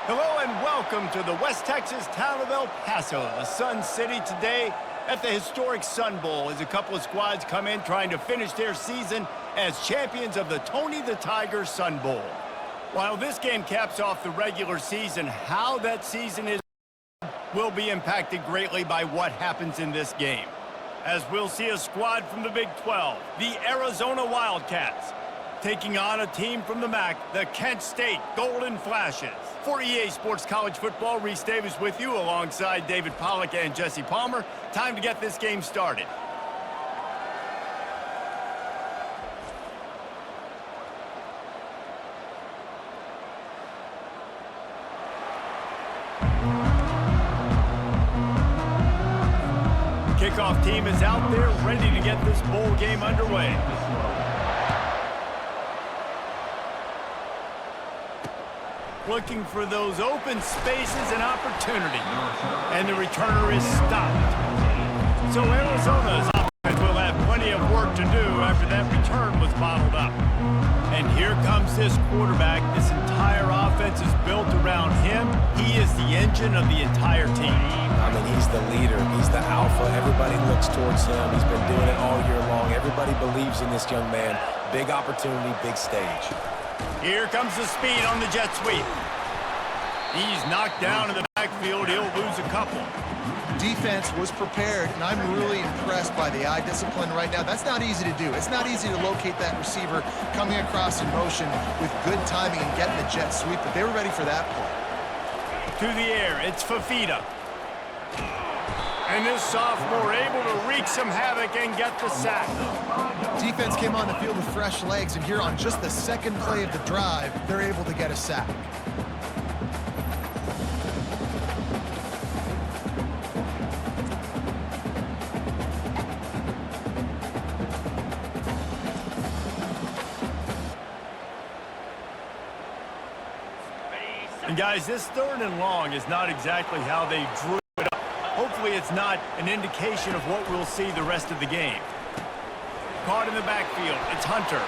Hello and welcome to the West Texas town of El Paso, the Sun City, today at the historic Sun Bowl as a couple of squads come in trying to finish their season as champions of the Tony the Tiger Sun Bowl. While this game caps off the regular season, how that season is will be impacted greatly by what happens in this game. As we'll see a squad from the Big 12, the Arizona Wildcats, taking on a team from the MAC, the Kent State Golden Flashes. For EA Sports College Football, Reese Davis with you alongside David Pollack and Jesse Palmer. Time to get this game started. Kickoff team is out there ready to get this bowl game underway. Looking for those open spaces and opportunity. And the returner is stopped. So Arizona's offense will have plenty of work to do after that return was bottled up. And here comes this quarterback. This entire offense is built around him. He is the engine of the entire team. I mean, he's the leader. He's the alpha. Everybody looks towards him. He's been doing it all year long. Everybody believes in this young man. Big opportunity, big stage. Here comes the speed on the jet sweep. He's knocked down in the backfield. He'll lose a couple. Defense was prepared, and I'm really impressed by the eye discipline right now. That's not easy to do. It's not easy to locate that receiver coming across in motion with good timing and getting the jet sweep, but they were ready for that play. To the air, it's Fafita. And this sophomore able to wreak some havoc and get the sack. Defense came on the field with fresh legs, and here on just the second play of the drive, they're able to get a sack. And guys, this 3rd and long is not exactly how they drew it up. Hopefully it's not an indication of what we'll see the rest of the game. Caught in the backfield, it's Hunter.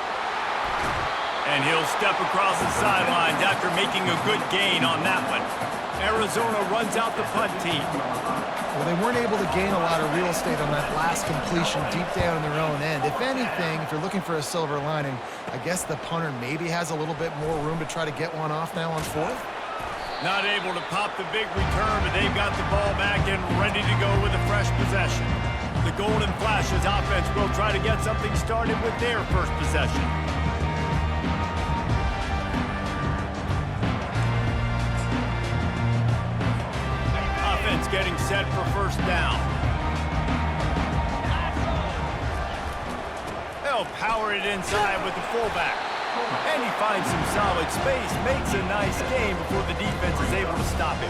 And he'll step across the sidelines after making a good gain on that one. Arizona runs out the punt team. Well, they weren't able to gain a lot of real estate on that last completion deep down in their own end. If anything, if you're looking for a silver lining, I guess the punter maybe has a little bit more room to try to get one off now on 4th. Not able to pop the big return, but they've got the ball back and ready to go with a fresh possession. The Golden Flashes offense will try to get something started with their first possession. Offense getting set for first down. They'll power it inside with the fullback. And he finds some solid space, makes a nice game before the defense is able to stop him.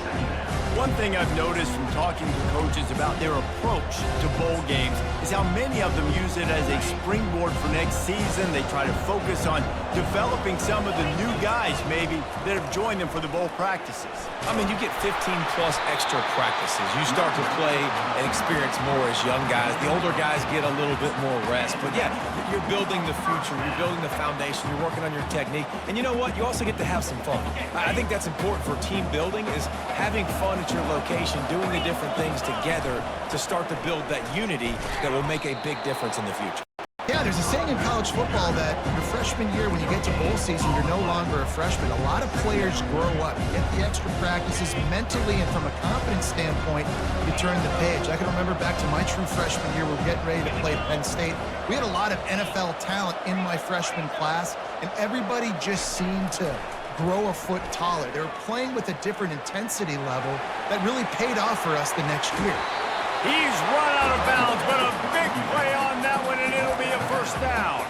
One thing I've noticed from talking to coaches about their approach to bowl games is how many of them use it as a springboard for next season. They try to focus on developing some of the new guys, maybe, that have joined them for the bowl practices. I mean, you get 15-plus extra practices. You start to play and experience more as young guys. The older guys get a little bit more rest. But, yeah, you're building the future. You're building the foundation. You're working on your technique. And you know what? You also get to have some fun. I think that's important for team building is having fun at your location, doing the different things together to start to build that unity that will make a big difference in the future. Yeah, there's a saying in college football that your freshman year, when you get to bowl season, you're no longer a freshman. A lot of players grow up, get the extra practices mentally, and from a confidence standpoint, you turn the page. I can remember back to my true freshman year, we were getting ready to play Penn State. We had a lot of NFL talent in my freshman class, and everybody just seemed to grow a foot taller. They were playing with a different intensity level that really paid off for us the next year. He's run out of bounds, but a big play on that one, and it'll be a first down.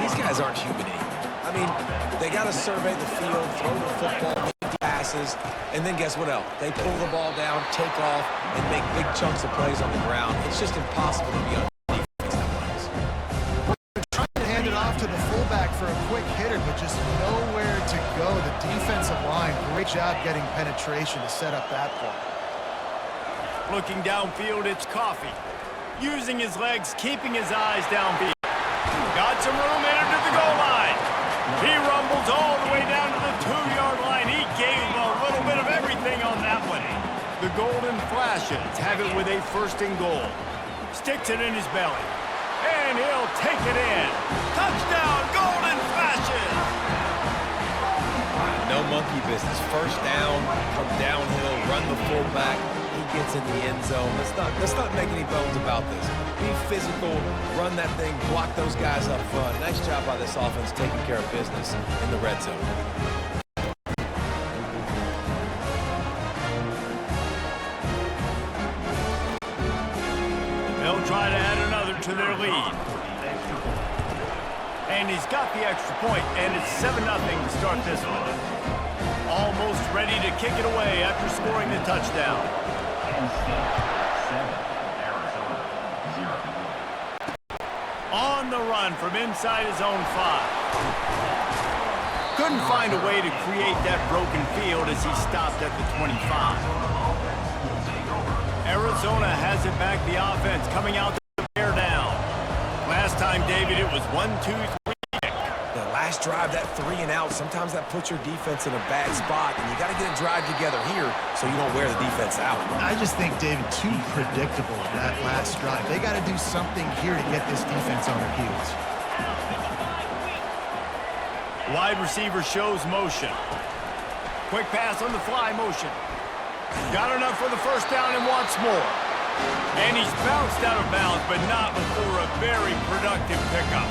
These guys aren't human anymore. I mean, they got to survey the field, throw the football, make passes, and then guess what else? They pull the ball down, take off, and make big chunks of plays on the ground. It's just impossible to be on defense nowadays. We're trying to hand it off to the fullback for a quick hitter, but just nowhere to go. The defensive line, great job getting penetration to set up that play. Looking downfield, it's Coffee. Using his legs, keeping his eyes downfield. Got some room, entered the goal line. He rumbles all the way down to the 2-yard line. He gave a The Golden Flashes have it with a 1st and goal. Sticks it in his belly. And he'll take it in. Touchdown, Golden Flashes! No monkey business. 1st down, come downhill, run the fullback. He gets in the end zone. Let's not make any bones about this. Be physical, run that thing, block those guys up front. Nice job by this offense taking care of business in the red zone. They'll try to add another to their lead. And he's got the extra point, and it's 7-0 to start this one. Almost ready to kick it away after scoring the touchdown. On the run from inside his own 5. Couldn't find a way to create that broken field as he stopped at the 25. Arizona has it back, the offense coming out to bear down. Last time, David, it was 1-2-3. The last drive, that 3 and out, sometimes that puts your defense in a bad spot, and you got to get a drive together here so you don't wear the defense out. I just think, David, too predictable that last drive. They got to do something here to get this defense on their heels. Wide receiver shows motion. Quick pass on the fly motion. Got enough for the 1st down and wants more. And he's bounced out of bounds, but not before a very productive pickup.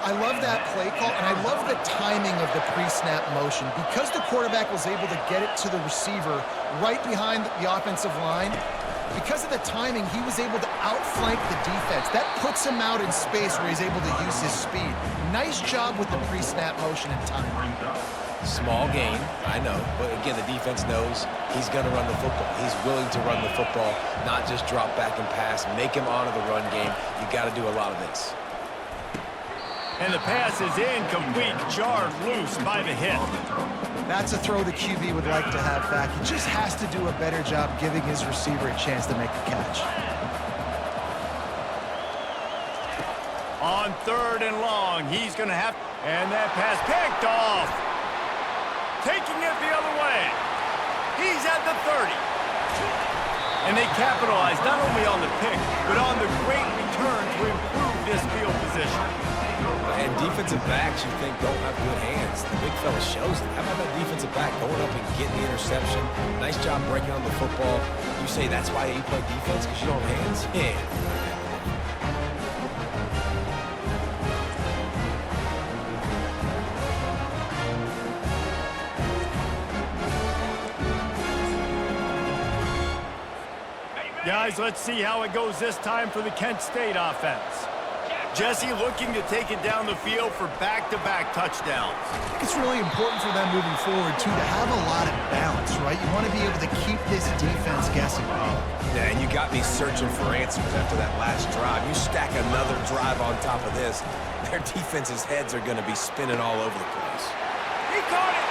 I love that play call, and I love the timing of the pre-snap motion. Because the quarterback was able to get it to the receiver right behind the offensive line, because of the timing, he was able to outflank the defense. That puts him out in space where he's able to use his speed. Nice job with the pre-snap motion and timing. Small gain, I know, but again, the defense knows he's going to run the football. He's willing to run the football, not just drop back and pass, make him honor the run game. You got to do a lot of this. And the pass is incomplete, jarred loose by the hit. That's a throw the QB would like to have back. He just has to do a better job giving his receiver a chance to make the catch. On 3rd and long, he's going to have... And that pass picked off. Taking it the other way. He's at the 30. And they capitalize not only on the pick, but on the great return to improve this field position. And defensive backs you think don't have good hands. The big fella shows it. How about that defensive back going up and getting the interception? Nice job breaking on the football. You say that's why you play defense, because you don't have hands? Yeah. Guys, let's see how it goes this time for the Kent State offense. Jesse looking to take it down the field for back-to-back touchdowns. It's really important for them moving forward, too, to have a lot of balance, right? You want to be able to keep this defense guessing. Yeah, and you got me searching for answers after that last drive. You stack another drive on top of this, their defense's heads are going to be spinning all over the place. He caught it!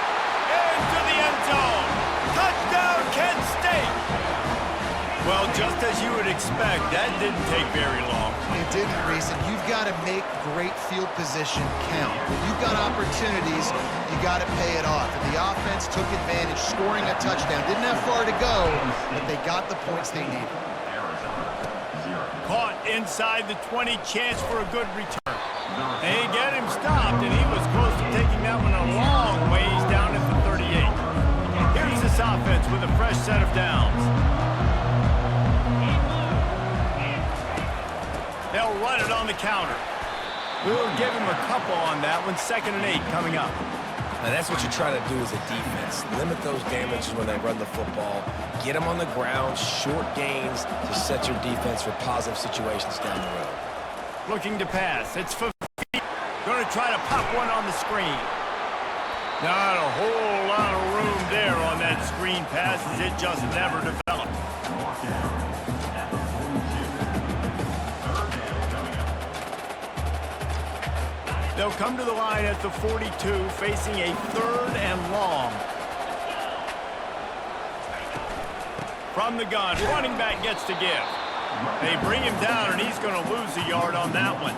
Into the end zone! Touchdown, Kent State! Well, just as you would expect, that didn't take very long. It didn't, Reese, and you've got to make great field position count. When you've got opportunities, you got to pay it off. And the offense took advantage, scoring a touchdown. Didn't have far to go, but they got the points they needed. Caught inside the 20, chance for a good return. They get him stopped, and he was close to taking that one a long ways down at the 38. Here's this offense with a fresh set of downs. They'll run it on the counter. We'll give him a couple on that one. 2nd and 8 coming up. And that's what you try to do as a defense. Limit those damages when they run the football. Get them on the ground, short gains to set your defense for positive situations down the road. Looking to pass. It's for feet. Going to try to pop one on the screen. Not a whole lot of room there on that screen pass as it just never developed. They'll come to the line at the 42, facing a 3rd and long. From the gun, running back gets to give. They bring him down, and he's going to lose a yard on that one.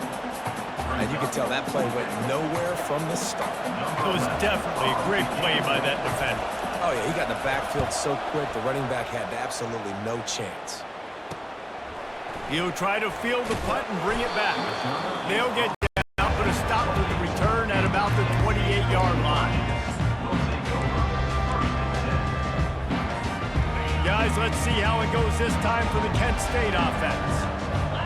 And you can tell that play went nowhere from the start. It was definitely a great play by that defender. Oh, yeah, he got in the backfield so quick, the running back had absolutely no chance. He'll try to field the punt and bring it back. They'll get down, put a stop to the return at about the 28-yard line. Guys, let's see how it goes this time for the Kent State offense.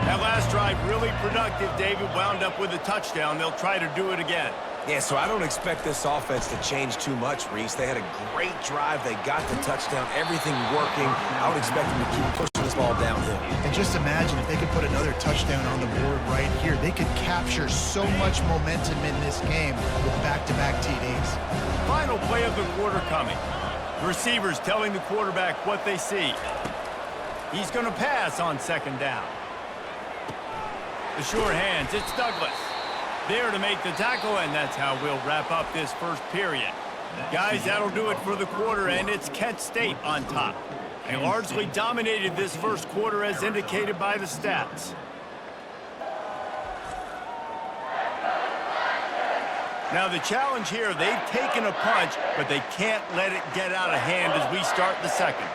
That last drive really productive. David wound up with a touchdown. They'll try to do it again. Yeah, so I don't expect this offense to change too much, Reese. They had a great drive. They got the touchdown, everything working. I would expect them to keep pushing this ball downhill. And just imagine if they could put another touchdown on the board right here. They could capture so much momentum in this game with back-to-back TDs. Final play of the quarter coming. Receivers telling the quarterback what they see. He's going to pass on second down. The sure hands, it's Douglas. There to make the tackle, and that's how we'll wrap up this first period. Guys, that'll do it for the quarter, and it's Kent State on top. They largely dominated this first quarter as indicated by the stats. Now the challenge here, they've taken a punch, but they can't let it get out of hand as we start the second.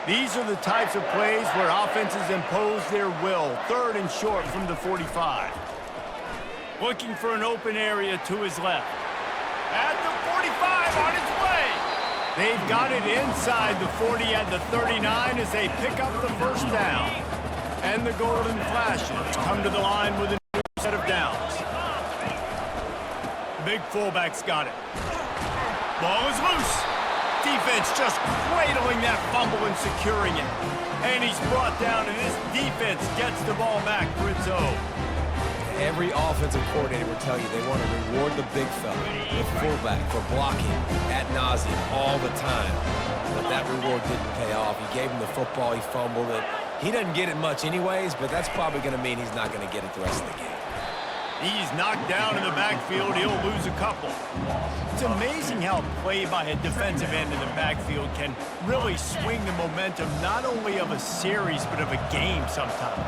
These are the types of plays where offenses impose their will. Third and short from the 45. Looking for an open area to his left. At the 45 on its way. They've got it inside the 40 at the 39 as they pick up the first down. And the golden flashes come to the line with a new set of downs. The big fullback's got it. Ball is loose. Defense just cradling that fumble and securing it. And he's brought down, and this defense gets the ball back for its own. Every offensive coordinator will tell you they want to reward the big fella, the fullback, for blocking ad nauseum all the time. But that reward didn't pay off. He gave him the football, he fumbled it. He doesn't get it much anyways, but that's probably going to mean he's not going to get it the rest of the game. He's knocked down in the backfield. He'll lose a couple. It's amazing how play by a defensive end in the backfield can really swing the momentum not only of a series but of a game sometimes.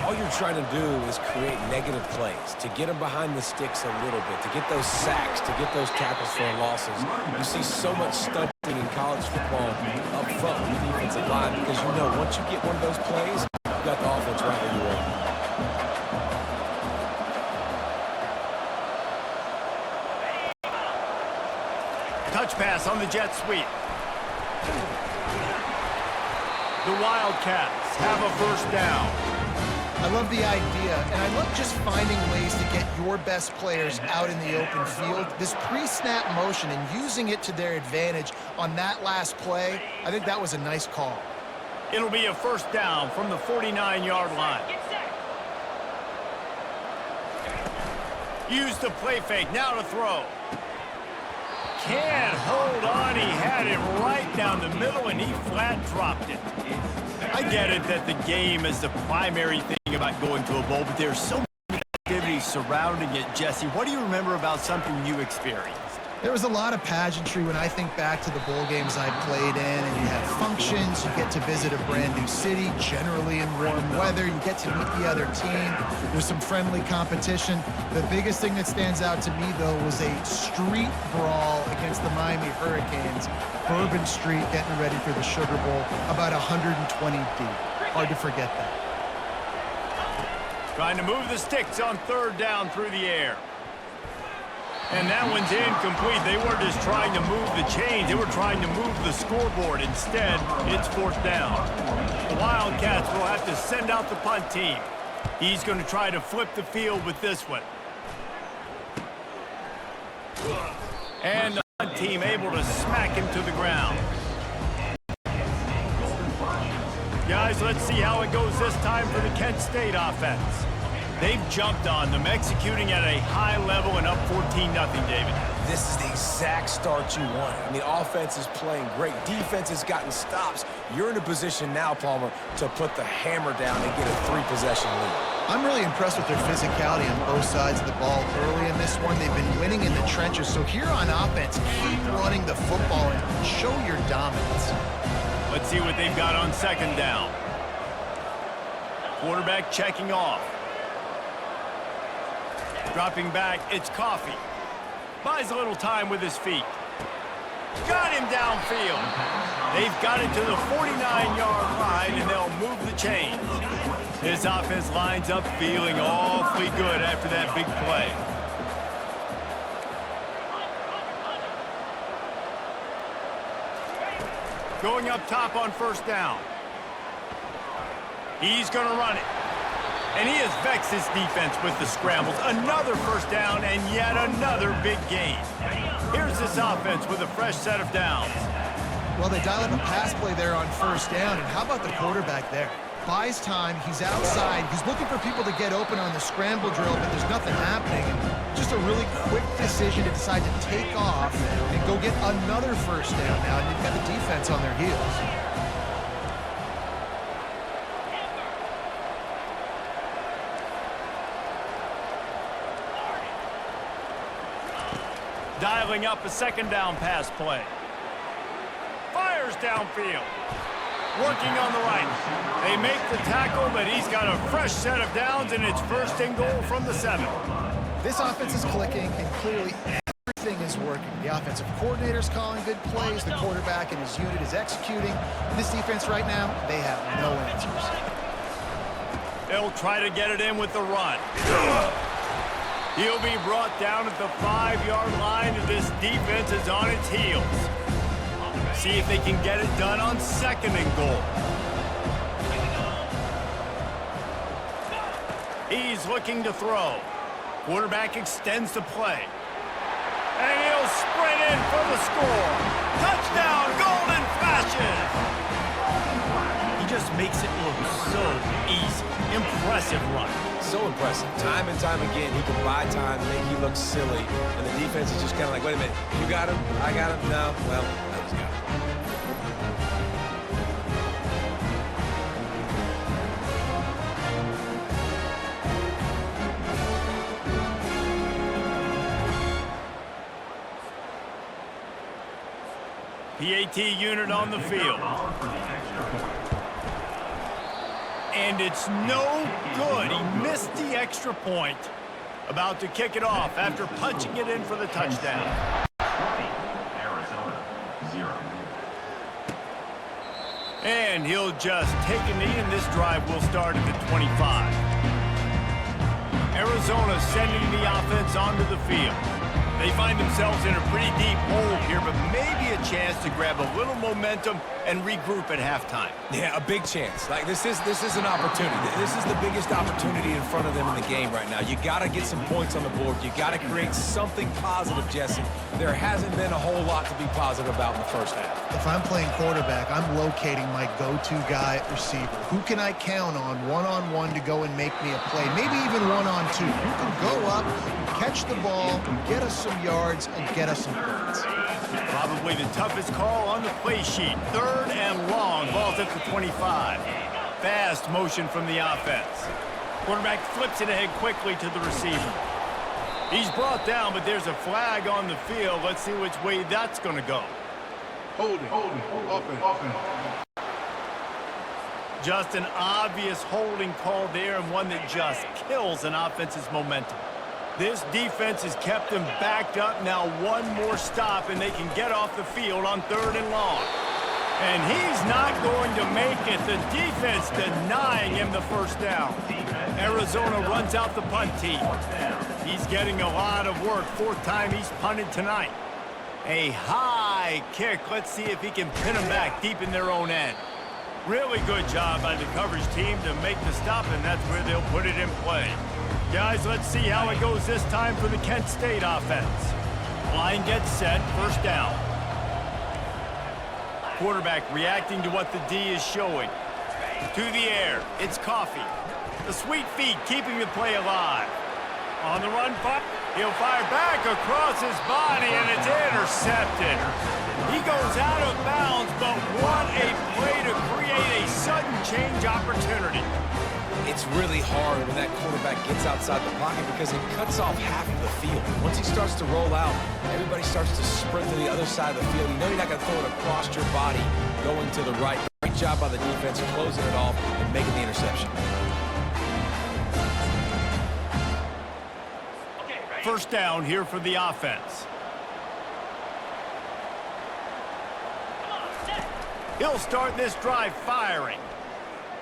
All you're trying to do is create negative plays, to get them behind the sticks a little bit, to get those sacks, to get those tackles for losses. You see so much stunting in college football up front with the defensive line because you know once you get one of those plays, you got the offense right where you want. Touch pass on the jet sweep. The Wildcats have a first down. I love the idea, and I love just finding ways to get your best players out in the open field. This pre-snap motion and using it to their advantage on that last play, I think that was a nice call. It'll be a first down from the 49-yard line. Use the play fake, now to throw. Can't hold on, he had it right down the middle and he flat dropped it. I get it that the game is the primary thing about going to a bowl, but there's so many activities surrounding it. Jesse, what do you remember about something you experienced? There was a lot of pageantry when I think back to the bowl games I played in, and you have functions, you get to visit a brand new city, generally in warm weather, you get to meet the other team, there's some friendly competition. The biggest thing that stands out to me, though, was a street brawl against the Miami Hurricanes. Bourbon Street getting ready for the Sugar Bowl, about 120 deep. Hard to forget that. Trying to move the sticks on third down through the air. And that one's incomplete. They weren't just trying to move the chains. They were trying to move the scoreboard. Instead, it's fourth down. The Wildcats will have to send out the punt team. He's going to try to flip the field with this one. And the punt team able to smack him to the ground. Guys, let's see how it goes this time for the Kent State offense. They've jumped on them, executing at a high level and up 14-0, David. This is the exact start you want. I mean, offense is playing great. Defense has gotten stops. You're in a position now, Palmer, to put the hammer down and get a 3-possession lead. I'm really impressed with their physicality on both sides of the ball early in this one. They've been winning in the trenches. So here on offense, keep running the football and show your dominance. Let's see what they've got on second down. Quarterback checking off. Dropping back, it's Coffee. Buys a little time with his feet. Got him downfield. They've got it to the 49-yard line, and they'll move the chains. This offense lines up feeling awfully good after that big play. Going up top on first down. He's going to run it. And he has vexed his defense with the scrambles. Another first down and yet another big gain. Here's this offense with a fresh set of downs. Well, they dial up a pass play there on first down, and how about the quarterback there? Buys time, he's outside, he's looking for people to get open on the scramble drill, but there's nothing happening. And just a really quick decision to decide to take off and go get another first down now, and you've got the defense on their heels. Dialing up a second down pass play. Fires downfield. Working on the right. They make the tackle, but he's got a fresh set of downs, and it's first and goal from the 7. This offense is clicking, and clearly everything is working. The offensive coordinator's calling good plays. The quarterback and his unit is executing. This defense right now, they have no answers. They'll try to get it in with the run. He'll be brought down at the 5-yard line, and this defense is on its heels. See if they can get it done on second and goal. He's looking to throw. Quarterback extends the play. And he'll sprint in for the score. Touchdown, Golden Flashes! He just makes it look so easy. Impressive run. So impressive. Time and time again, he can buy time, make he look silly, and the defense is just kind of like, wait a minute, you got him? I got him? No. Well, I just got him. PAT unit on the field. And it's no good. He missed the extra point. About to kick it off after punching it in for the touchdown. Arizona, 0. And he'll just take a knee, and this drive will start at the 25. Arizona sending the offense onto the field. They find themselves in a pretty deep hole here, but maybe a chance to grab a little momentum and regroup at halftime. Yeah, a big chance. Like this is an opportunity. This is the biggest opportunity in front of them in the game right now. You got to get some points on the board. You got to create something positive, Jesse. There hasn't been a whole lot to be positive about in the first half. If I'm playing quarterback, I'm locating my go-to guy at receiver. Who can I count on one-on-one to go and make me a play? Maybe even one-on-two. Who can go up, catch the ball, get us some yards, and get us some points. Probably the toughest call on the play sheet. Third and long. Ball's at the 25. Fast motion from the offense. Quarterback flips it ahead quickly to the receiver. He's brought down, but there's a flag on the field. Let's see which way that's going to go. Holding, offense. Just an obvious holding call there, and one that just kills an offense's momentum. This defense has kept them backed up. Now one more stop, and they can get off the field on third and long. And he's not going to make it. The defense denying him the first down. Arizona runs out the punt team. He's getting a lot of work. Fourth time he's punted tonight. A high kick. Let's see if he can pin them back deep in their own end. Really good job by the coverage team to make the stop, and that's where they'll put it in play. Guys, let's see how it goes this time for the Kent State offense. Line gets set, first down. Quarterback reacting to what the D is showing. To the air, it's Coffee. The sweet feet keeping the play alive. On the run, pop. He'll fire back across his body, and it's intercepted. He goes out of bounds, but what a play to create a sudden change opportunity. It's really hard when that quarterback gets outside the pocket because it cuts off half of the field. Once he starts to roll out, everybody starts to sprint to the other side of the field. You know you're not going to throw it across your body going to the right. Great job by the defense closing it off and making the interception. First down here for the offense. He'll start this drive firing.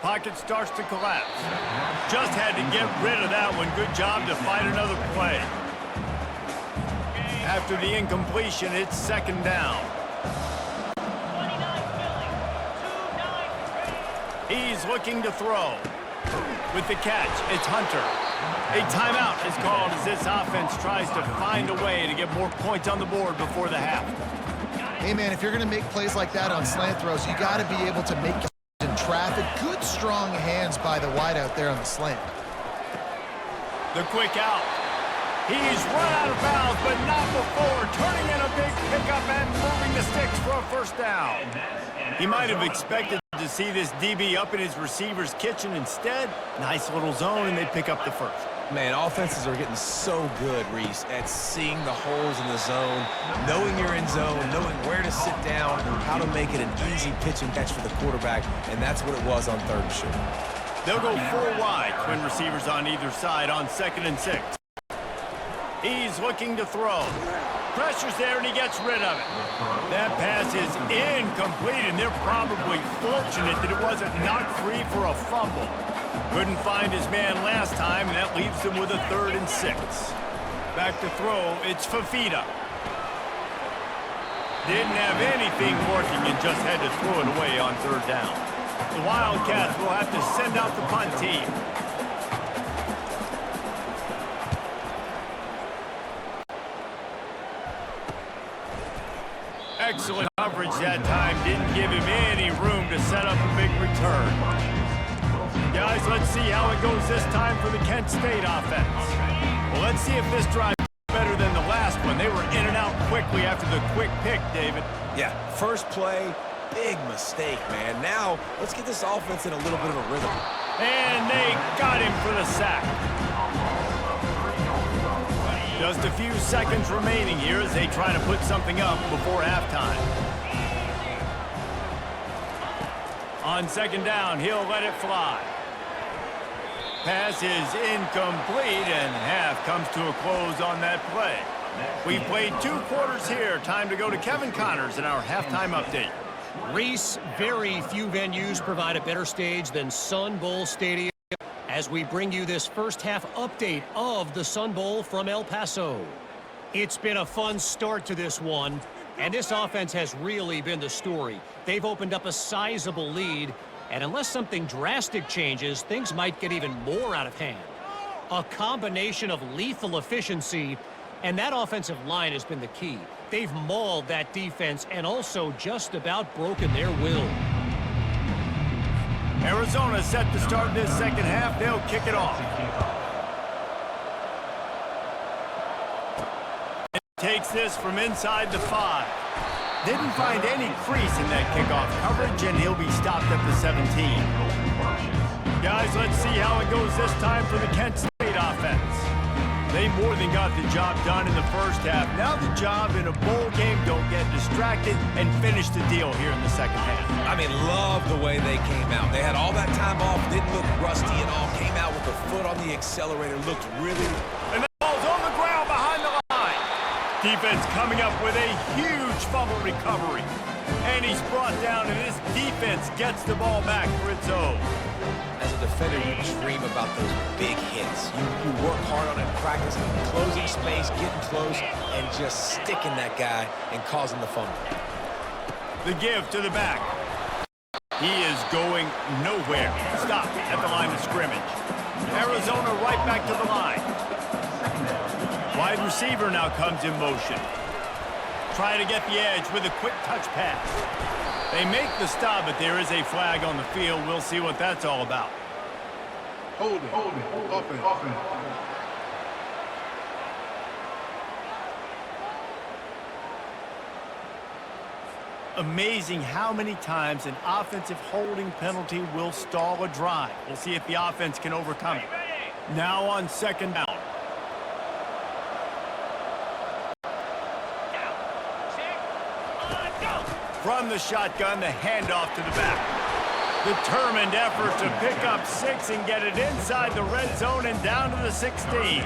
Pocket starts to collapse. Just had to get rid of that one. Good job to fight another play. After the incompletion, it's second down. He's looking to throw. With the catch, it's Hunter. A timeout is called as this offense tries to find a way to get more points on the board before the half. Hey, man, if you're going to make plays like that on slant throws, you got to be able to make it in traffic. Good, strong hands by the wideout there on the slant. The quick out. He's run out of bounds, but not before turning in a big pickup and moving the sticks for a first down. He might have expected to see this DB up in his receiver's kitchen. Instead, nice little zone, and they pick up the first. Man, offenses are getting so good, Reese, at seeing the holes in the zone, knowing you're in zone, knowing where to sit down, how to make it an easy pitch and catch for the quarterback, and that's what it was on 3rd and short. They'll go 4 wide, twin receivers on either side on 2nd and 6. He's looking to throw. Pressure's there, and he gets rid of it. That pass is incomplete, and they're probably fortunate that it wasn't knocked free for a fumble. Couldn't find his man last time, and that leaves them with a 3rd and 6. Back to throw, it's Fafita. Didn't have anything working and just had to throw it away on 3rd down. The Wildcats will have to send out the punt team. Excellent coverage that time. Didn't give him any room to set up a big return. Guys, let's see how it goes this time for the Kent State offense. Well, let's see if this drive is better than the last one. They were in and out quickly after the quick pick, David. Yeah, first play, big mistake, man. Now, let's get this offense in a little bit of a rhythm. And they got him for the sack. Just a few seconds remaining here as they try to put something up before halftime. On 2nd down, he'll let it fly. Pass is incomplete, and half comes to a close on that play. We've played 2 quarters here. Time to go to Kevin Connors in our halftime update. Reese, very few venues provide a better stage than Sun Bowl Stadium as we bring you this first half update of the Sun Bowl from El Paso. It's been a fun start to this one, and this offense has really been the story. They've opened up a sizable lead, and unless something drastic changes, things might get even more out of hand. A combination of lethal efficiency, and that offensive line has been the key. They've mauled that defense and also just about broken their will. Arizona set to start this second half. They'll kick it off. Takes this from inside the 5. Didn't find any crease in that kickoff coverage, and he'll be stopped at the 17. Guys, let's see how it goes this time for the Kent State offense. They more than got the job done in the first half. Now the job in a bowl game, don't get distracted, and finish the deal here in the second half. I mean, love the way they came out. They had all that time off, didn't look rusty at all, came out with their foot on the accelerator, looked really... And the ball's on the ground behind the line. Defense coming up with a huge fumble recovery. And he's brought down, and this defense gets the ball back for its own. As a defender, you dream about those big hits. You work hard on it in practice, closing space, getting close, and just sticking that guy and causing the fumble. The give to the back. He is going nowhere. Stop at the line of scrimmage. Arizona right back to the line. Wide receiver now comes in motion. Trying to get the edge with a quick touch pass. They make the stop, but there is a flag on the field. We'll see what that's all about. Hold it. Offense. Amazing how many times an offensive holding penalty will stall a drive. We'll see if the offense can overcome it. Now on 2nd down. From the shotgun, the handoff to the back. Determined effort to pick up 6 and get it inside the red zone and down to the 16.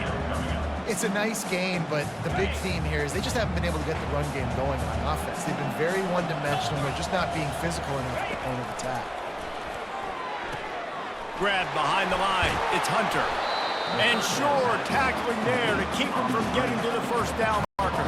It's a nice game, but the big theme here is they just haven't been able to get the run game going on offense. They've been very one-dimensional. They're just not being physical enough at the point of attack. Grab behind the line. It's Hunter. And Shore tackling there to keep him from getting to the first down marker.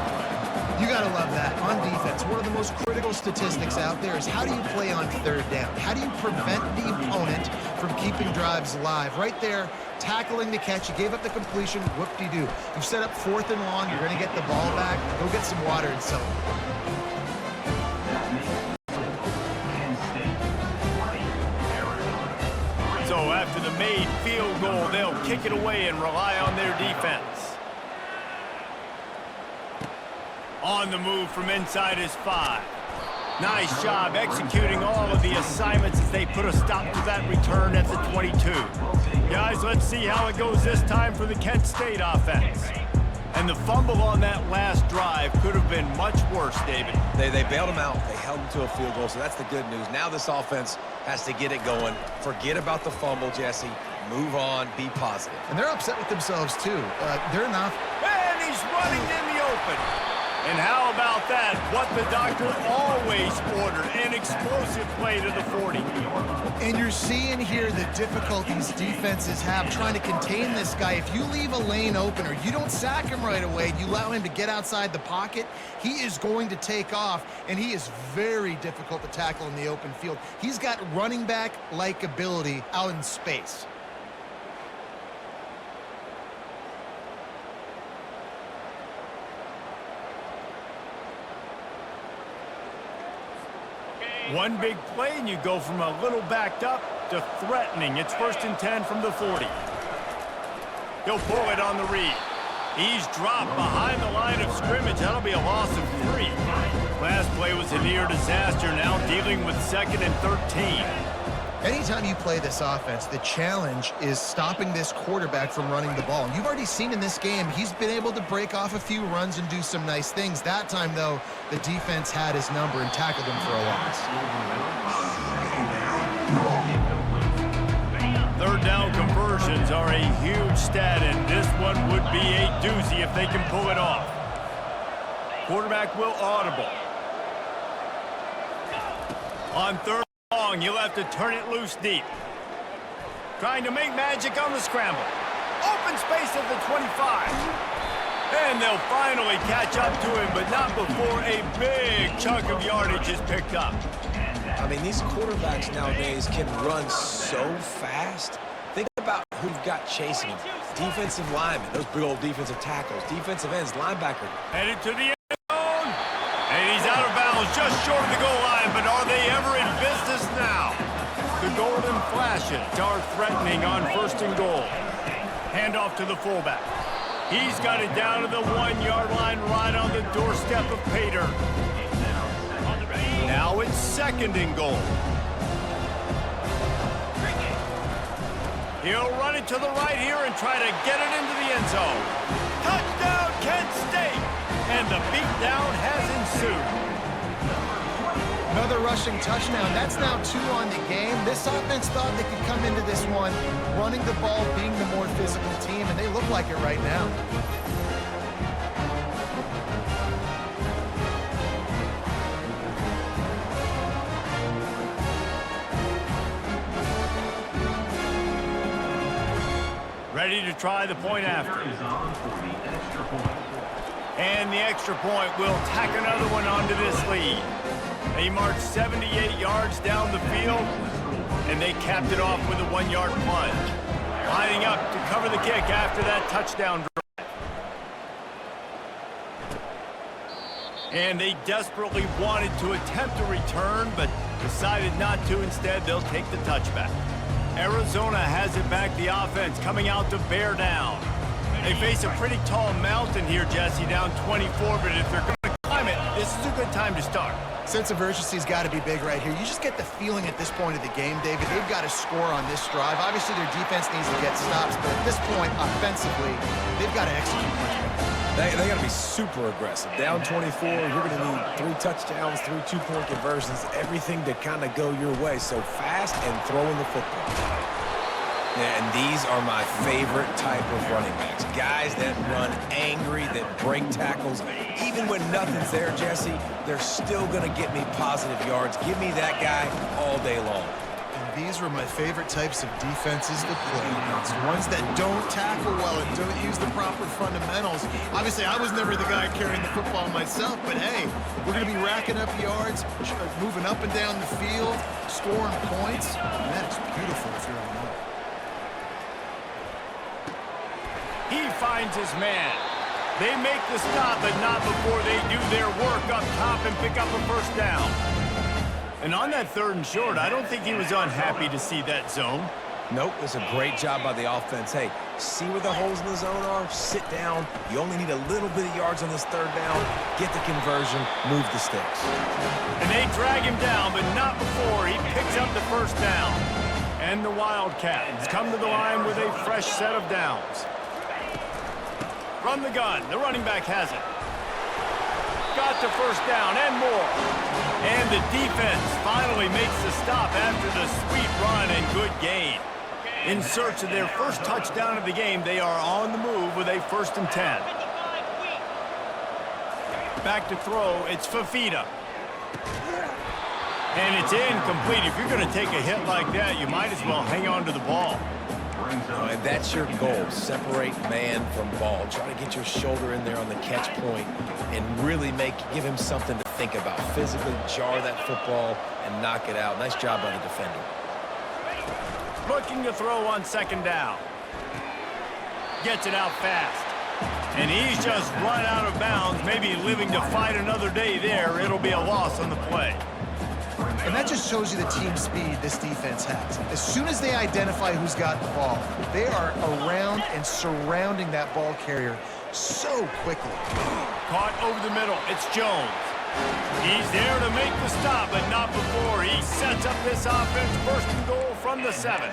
You got to love that. On defense, one of the most critical statistics out there is how do you play on third down? How do you prevent the opponent from keeping drives alive? Right there, tackling the catch. You gave up the completion. Whoop-de-doo. You've set up 4th and long. You're going to get the ball back. Go get some water and celebrate. So after the made field goal, they'll kick it away and rely on their defense. On the move from inside his 5. Nice job executing all of the assignments as they put a stop to that return at the 22. Guys, let's see how it goes this time for the Kent State offense. And the fumble on that last drive could have been much worse, David. They bailed him out. They held him to a field goal, so that's the good news. Now this offense has to get it going. Forget about the fumble, Jesse. Move on. Be positive. And they're upset with themselves, too. They're not. And he's running in the open. And how about that? What the doctor always ordered, an explosive play to the 40. And you're seeing here the difficulties defenses have trying to contain this guy. If you leave a lane open or you don't sack him right away, you allow him to get outside the pocket, he is going to take off, and he is very difficult to tackle in the open field. He's got running back-like ability out in space. One big play, and you go from a little backed up to threatening. It's 1st and 10 from the 40. He'll pull it on the read. He's dropped behind the line of scrimmage. That'll be a loss of 3. Last play was a near disaster, now dealing with 2nd and 13. Anytime you play this offense, the challenge is stopping this quarterback from running the ball. And you've already seen in this game, he's been able to break off a few runs and do some nice things. That time, though, the defense had his number and tackled him for a loss. 3rd down conversions are a huge stat, and this one would be a doozy if they can pull it off. Quarterback will audible. On 3rd long, you'll have to turn it loose deep. Trying to make magic on the scramble. Open space at the 25. And they'll finally catch up to him, but not before a big chunk of yardage is picked up. I mean, these quarterbacks nowadays can run so fast. Think about who you've got chasing them. Defensive linemen, those big old defensive tackles, defensive ends, linebacker. Headed to the end zone. And he's out of bounds just short of the goal line, but are they ever in business now? The golden flashes are threatening on 1st and goal. Handoff to the fullback. He's got it down to the 1-yard line right on the doorstep of Pater. Now it's 2nd and goal. He'll run it to the right here and try to get it into the end zone. Touchdown, Kent State! And the beatdown has ensued. Another rushing touchdown. That's now 2 on the game. This offense thought they could come into this one running the ball, being the more physical team, and they look like it right now. Ready to try the point after. And the extra point will tack another one onto this lead. They marched 78 yards down the field, and they capped it off with a 1-yard plunge. Lining up to cover the kick after that touchdown drive. And they desperately wanted to attempt a return, but decided not to. Instead, they'll take the touchback. Arizona has it back, the offense coming out to bear down. They face a pretty tall mountain here, Jesse, down 24, but if they're going to climb it, this is a good time to start. Sense of urgency's got to be big right here. You just get the feeling at this point of the game, David, they've got to score on this drive. Obviously, their defense needs to get stops, but at this point, offensively, they've got to execute much better. They got to be super aggressive. Down 24, you're going to need 3 touchdowns, 3 2-point conversions, everything to kind of go your way. So fast and throwing the football. And these are my favorite type of running backs. Guys that run angry, that break tackles. Even when nothing's there, Jesse, they're still going to get me positive yards. Give me that guy all day long. And these were my favorite types of defenses to play against. Ones that don't tackle well and don't use the proper fundamentals. Obviously, I was never the guy carrying the football myself, but hey, we're going to be racking up yards, moving up and down the field, scoring points. And that is beautiful if you're on that. He finds his man. They make the stop, but not before they do their work up top and pick up a first down. And on that 3rd and short, I don't think he was unhappy to see that zone. Nope, it's a great job by the offense. Hey, see where the holes in the zone are? Sit down. You only need a little bit of yards on this 3rd down. Get the conversion, move the sticks. And they drag him down, but not before he picks up the first down. And the Wildcats come to the line with a fresh set of downs. From the gun, the running back has it. Got the first down and more. And the defense finally makes the stop after the sweet run and good gain. In search of their first touchdown of the game, they are on the move with a 1st and 10. Back to throw, it's Fafita. And it's incomplete. If you're going to take a hit like that, you might as well hang on to the ball. And that's your goal. Separate man from ball. Try to get your shoulder in there on the catch point and really give him something to think about. Physically jar that football and knock it out. Nice job by the defender. Looking to throw on 2nd down. Gets it out fast. And he's just run out of bounds, maybe living to fight another day there. It'll be a loss on the play. And that just shows you the team speed this defense has. As soon as they identify who's got the ball, they are around and surrounding that ball carrier so quickly. Caught over the middle. It's Jones. He's there to make the stop, but not before he sets up this offense. 1st and goal from the 7.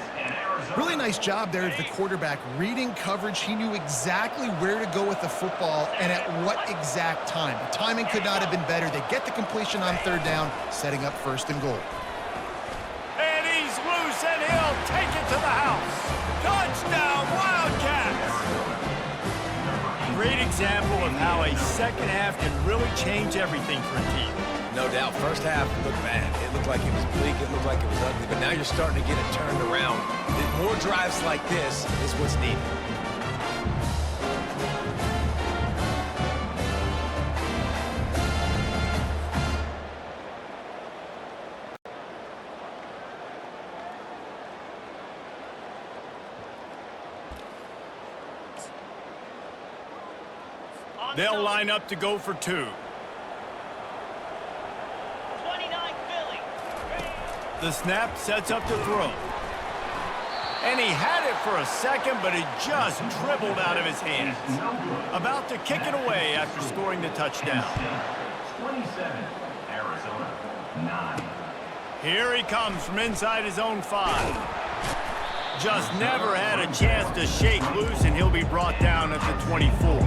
Really nice job there of the quarterback reading coverage. He knew exactly where to go with the football and at what exact time. The timing could not have been better. They get the completion on 3rd down, setting up 1st and goal. And he's loose, and he'll take it to the house. Touchdown, Wildcats! Great example of how a 2nd half can really change everything for a team. No doubt. First half looked bad. It looked like it was bleak. It looked like it was ugly. But now you're starting to get it turned around. More drives like this is what's needed. They'll line up to go for 2. The snap sets up the throw. And he had it for a second, but it just dribbled out of his hands. About to kick it away after scoring the touchdown. 27, Arizona, 9. Here he comes from inside his own 5. Just never had a chance to shake loose, and he'll be brought down at the 24.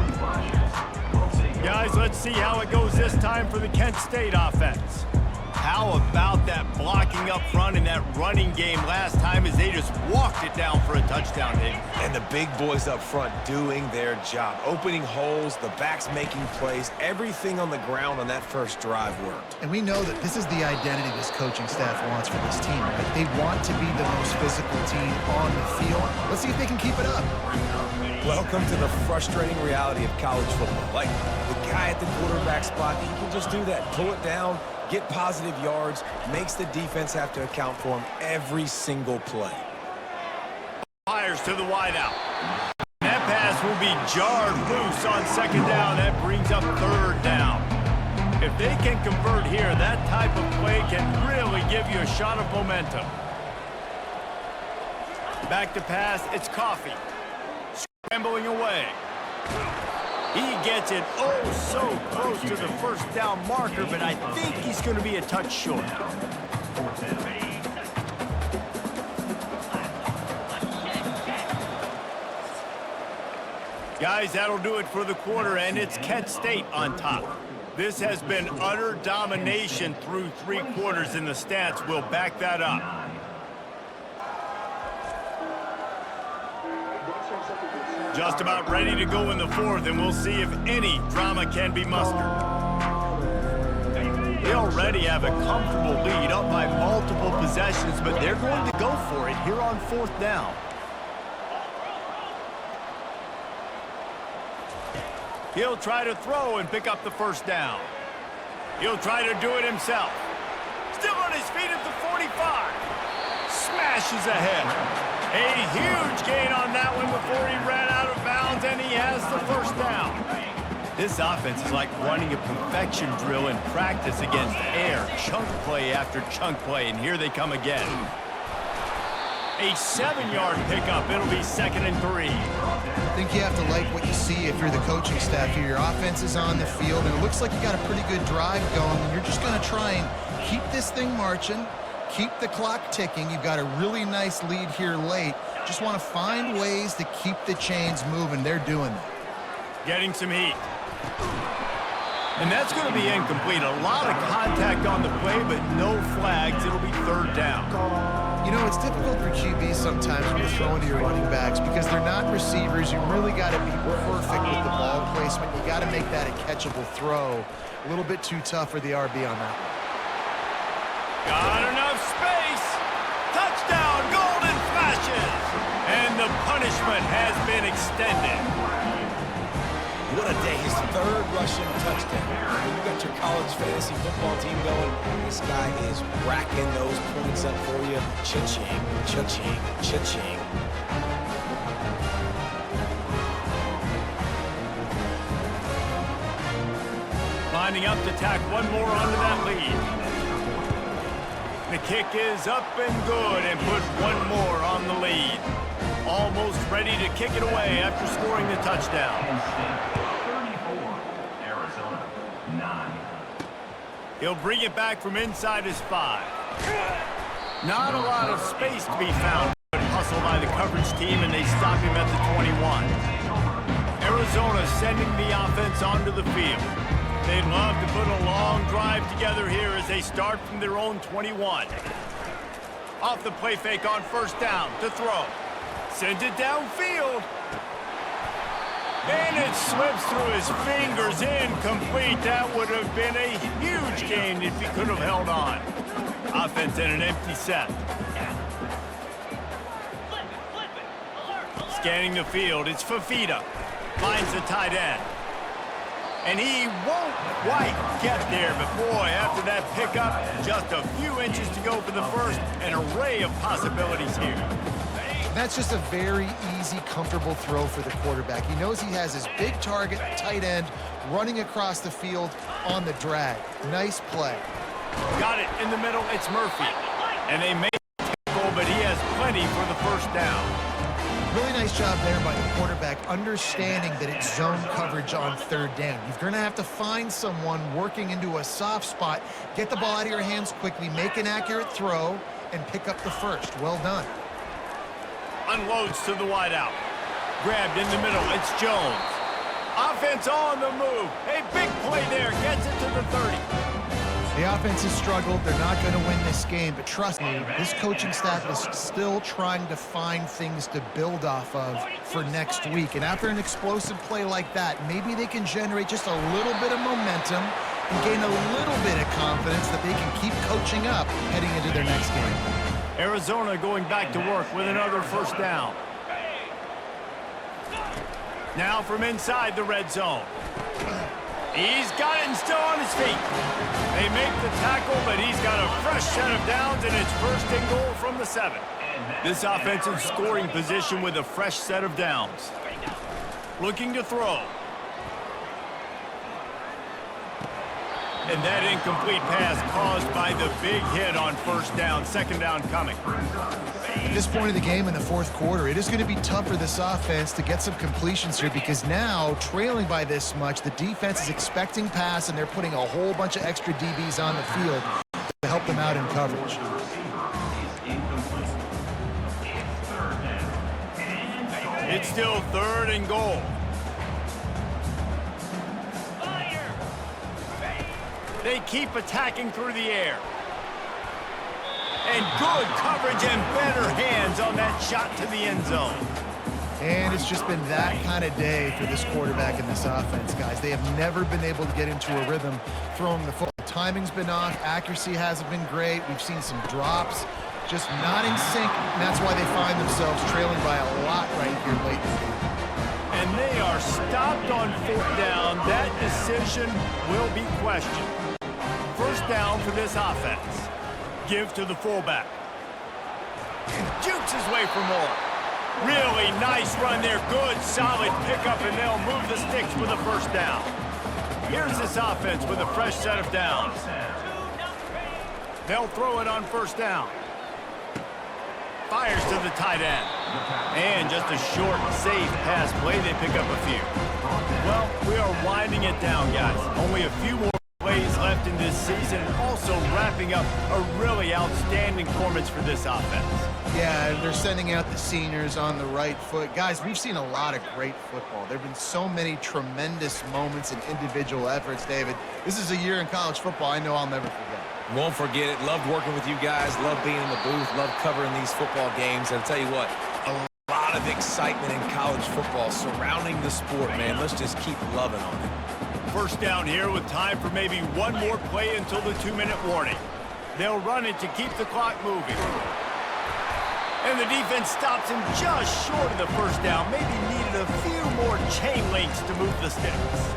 Guys, let's see how it goes this time for the Kent State offense. How about that blocking up front in that running game last time as they just walked it down for a touchdown, Dave? And the big boys up front doing their job. Opening holes, the backs making plays. Everything on the ground on that first drive worked. And we know that this is the identity this coaching staff wants for this team, right? They want to be the most physical team on the field. Let's see if they can keep it up. Welcome to the frustrating reality of college football. Like, the guy at the quarterback spot, he can just do that. Pull it down, get positive yards, makes the defense have to account for him every single play. Fires to the wideout. That pass will be jarred loose on 2nd down. That brings up 3rd down. If they can convert here, that type of play can really give you a shot of momentum. Back to pass, it's Coffee. Scrambling away. He gets it oh so close to the 1st down marker, but I think he's going to be a touch short. Guys, that'll do it for the quarter, and it's Kent State on top. This has been utter domination through 3 quarters, and the stats will back that up. Just about ready to go in the fourth, and we'll see if any drama can be mustered. They already have a comfortable lead, up by multiple possessions, but they're going to go for it here on fourth down. He'll try to throw and pick up the first down. He'll try to do it himself. Still on his feet at the 45. Smashes ahead. A huge gain on that one before he ran out of bounds, and he has the first down. This offense is like running a perfection drill in practice against air. Chunk play after chunk play, and here they come again. A 7-yard pickup. It'll be 2nd and 3. I think you have to like what you see if you're the coaching staff here. Your offense is on the field, and it looks like you got a pretty good drive going, and you're just going to try and keep this thing marching, keep the clock ticking. You've got a really nice lead here late. Just want to find ways to keep the chains moving. They're doing that. Getting some heat. And that's going to be incomplete. A lot of contact on the play, but no flags. It'll be 3rd down. You know, it's difficult for QBs sometimes when you're throwing to your running backs because they're not receivers. You really got to be perfect with the ball placement. You got to make that a catchable throw. A little bit too tough for the RB on that one. Got enough space. Touchdown, golden flashes. And the punishment has been extended. What a day. His 3rd rushing touchdown. When you got your college fantasy football team going, this guy is racking those points up for you. Cha-ching, cha-ching, cha-ching. Lining up to tack one more onto that lead. The kick is up and good, and put one more on the lead. Almost ready to kick it away after scoring the touchdown. 34, Arizona, 9. He'll bring it back from inside his 5. Not a lot of space to be found, but hustle by the coverage team, and they stop him at the 21. Arizona sending the offense onto the field. They'd love to put a long drive together here as they start from their own 21. Off the play fake on 1st down to throw. Sends it downfield. And it slips through his fingers, incomplete. That would have been a huge gain if he could have held on. Offense in an empty set. Scanning the field, it's Fafita. Finds the tight end. And he won't quite get there, but boy, after that pickup, just a few inches to go for the first. An array of possibilities here. That's just a very easy, comfortable throw for the quarterback. He knows he has his big target, tight end, running across the field on the drag. Nice play. Got it in the middle, it's Murphy. And they made the tackle, but he has plenty for the first down. Really nice job there by the quarterback, understanding that it's zone coverage on 3rd down. You're going to have to find someone working into a soft spot, get the ball out of your hands quickly, make an accurate throw, and pick up the first. Well done. Unloads to the wideout. Grabbed in the middle, it's Jones. Offense on the move. A big play there, gets it to the 30. The offense has struggled. They're not going to win this game, but trust me, this coaching staff is still trying to find things to build off of for next week. And after an explosive play like that, maybe they can generate just a little bit of momentum and gain a little bit of confidence that they can keep coaching up heading into their next game. Arizona going back to work with another first down. Now from inside the red zone. He's got it and still on his feet. They make the tackle, but he's got a fresh set of downs, and it's 1st and goal from the 7. This offense in scoring position with a fresh set of downs. Looking to throw. And that incomplete pass caused by the big hit on 1st down. 2nd down coming. At this point of the game in the 4th quarter, it is going to be tough for this offense to get some completions here because now, trailing by this much, the defense is expecting pass, and they're putting a whole bunch of extra DBs on the field to help them out in coverage. It's still 3rd and goal. They keep attacking through the air. And good coverage and better hands on that shot to the end zone. And it's just been that kind of day for this quarterback and this offense, guys. They have never been able to get into a rhythm throwing the football. Timing's been off. Accuracy hasn't been great. We've seen some drops. Just not in sync, and that's why they find themselves trailing by a lot right here late in the game. And they are stopped on 4th down. That decision will be questioned. 1st down for this offense. Give to the fullback. Jukes his way for more. Really nice run there. Good, solid pickup, and they'll move the sticks with a 1st down. Here's this offense with a fresh set of downs. They'll throw it on 1st down. Fires to the tight end. And just a short, safe pass play. They pick up a few. Well, we are winding it down, guys. Only a few more plays left in this season. Also wrapping up a really outstanding performance for this offense. Yeah, they're sending out the seniors on the right foot. Guys, we've seen a lot of great football. There have been so many tremendous moments and individual efforts, David. This is a year in college football I know I'll never forget. Won't forget it. Loved working with you guys. Loved being in the booth. Loved covering these football games. And I'll tell you what, a lot of excitement in college football surrounding the sport, man. Let's just keep loving on it. 1st down here with time for maybe one more play until the 2-minute warning. They'll run it to keep the clock moving. And the defense stops him just short of the 1st down. Maybe needed a few more chain links to move the sticks.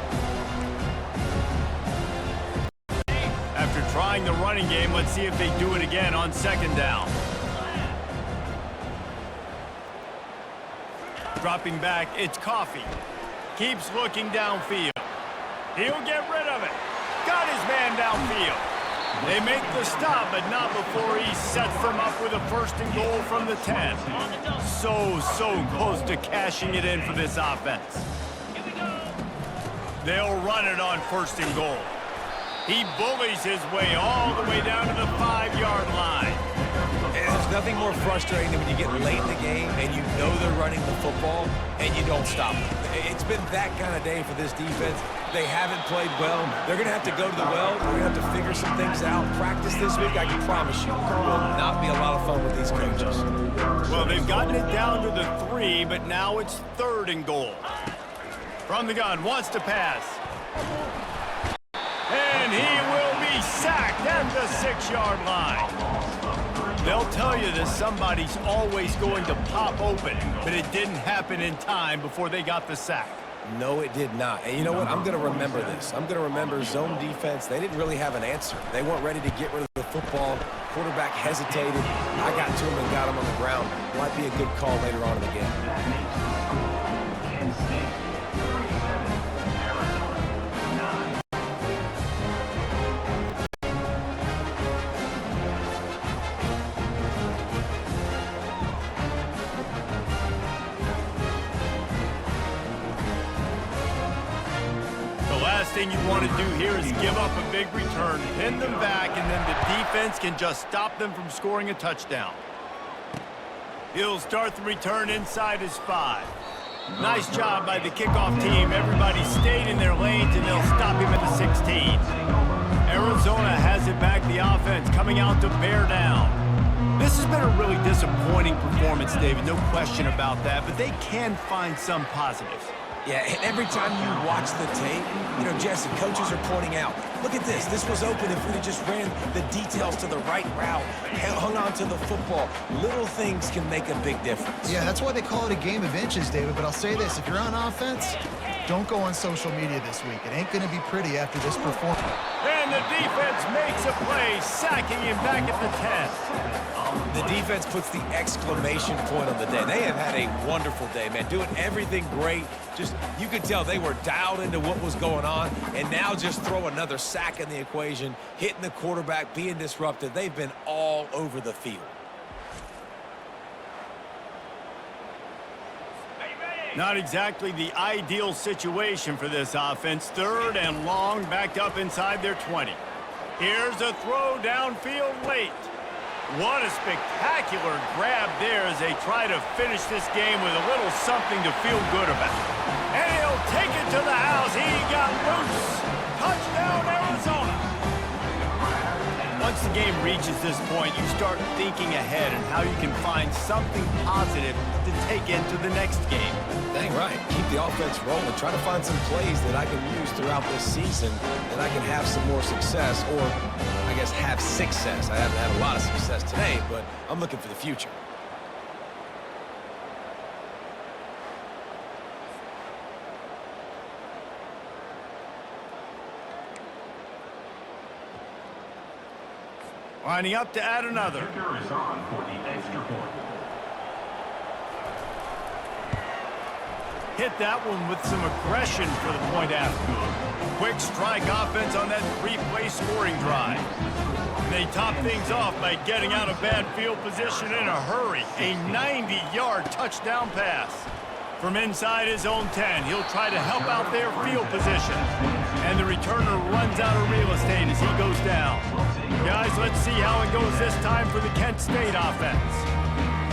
After trying the running game, let's see if they do it again on 2nd down. Dropping back, it's Coffee. Keeps looking downfield. He'll get rid of it. Got his man downfield. They make the stop, but not before he sets them up with a 1st and goal from the 10. So close to cashing it in for this offense. They'll run it on 1st and goal. He bullies his way all the way down to the 5-yard line. And there's nothing more frustrating than when you get late in the game and you know they're running the football and you don't stop them. It's been that kind of day for this defense. They haven't played well. They're going to have to go to the well. They're going to have to figure some things out. Practice this week, I can promise you, will not be a lot of fun with these coaches. Well, they've gotten it down to the 3, but now it's 3rd and goal. From the gun, wants to pass. And he will be sacked at the 6-yard line. They'll tell you that somebody's always going to pop open, but it didn't happen in time before they got the sack. No, it did not. And you know what? I'm going to remember this. I'm going to remember zone defense. They didn't really have an answer. They weren't ready to get rid of the football. Quarterback hesitated. I got to him and got him on the ground. Might be a good call later on in the game. Thing you want to do here is give up a big return, pin them back, and then the defense can just stop them from scoring a touchdown. He'll start the return inside his 5. Nice job by the kickoff team. Everybody stayed in their lanes, and they'll stop him at the 16. Arizona has it back, the offense coming out to bear down. This has been a really disappointing performance, David, no question about that, but they can find some positives. Yeah, and every time you watch the tape, you know, Jesse, coaches are pointing out, look at this. This was open if we'd have just ran the details to the right route, hung on to the football. Little things can make a big difference. Yeah, that's why they call it a game of inches, David. But I'll say this, if you're on offense, don't go on social media this week. It ain't going to be pretty after this performance. And the defense makes a play, sacking him back at the 10. The defense puts the exclamation point on the day. They have had a wonderful day, man, doing everything great. Just, you could tell they were dialed into what was going on, and now just throw another sack in the equation, hitting the quarterback, being disrupted. They've been all over the field. Not exactly the ideal situation for this offense. 3rd and long, backed up inside their 20. Here's a throw downfield late. What a spectacular grab there as they try to finish this game with a little something to feel good about. And he'll take it to the house. He got loose. Touchdown, Arizona. Once game reaches this point, you start thinking ahead and how you can find something positive to take into the next game. Dang right. Keep the offense rolling. Try to find some plays that I can use throughout this season that I can have some more success, or I guess have success. I haven't had a lot of success today, but I'm looking for the future. Lining up to add another. Kicker is on for the extra point. Hit that one with some aggression for the point after. Quick strike offense on that three-play scoring drive. They top things off by getting out of bad field position in a hurry. A 90-yard touchdown pass. From inside his own 10, he'll try to help out their field position. And the returner runs out of real estate as he goes down. Guys, let's see how it goes this time for the Kent State offense.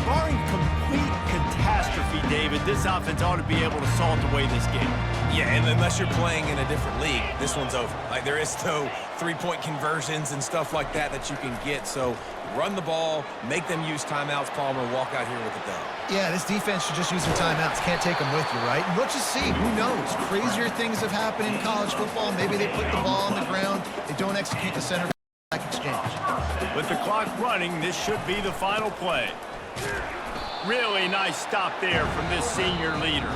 Barring complete catastrophe, David, this offense ought to be able to salt away this game. Yeah, and unless you're playing in a different league, this one's over. Like, there is no three-point conversions and stuff like that that you can get. So run the ball, make them use timeouts, Palmer, walk out here with a dub. Yeah, this defense should just use some timeouts. Can't take them with you, right? And we'll just see. Who knows? Crazier things have happened in college football. Maybe they put the ball on the ground. They don't execute the center back exchange. With the clock running, this should be the final play. Really nice stop there from this senior leader.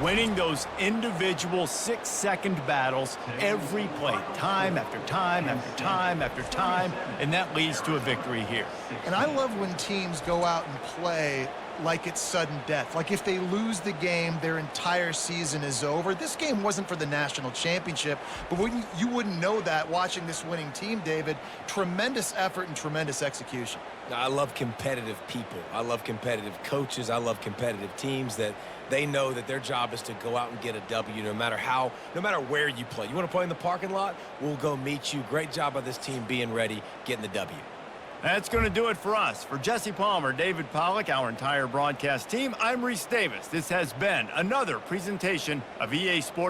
Winning those individual 6-second battles every play, time after time after time after time, and that leads to a victory here. And I love when teams go out and play like it's sudden death. Like if they lose the game, their entire season is over. This game wasn't for the national championship, but you wouldn't know that watching this winning team, David. Tremendous effort and tremendous execution. I love competitive people. I love competitive coaches. I love competitive teams that they know that their job is to go out and get a W no matter where you play. You want to play in the parking lot? We'll go meet you. Great job by this team being ready, getting the W. That's going to do it for us. For Jesse Palmer, David Pollack, our entire broadcast team, I'm Reese Davis. This has been another presentation of EA Sports.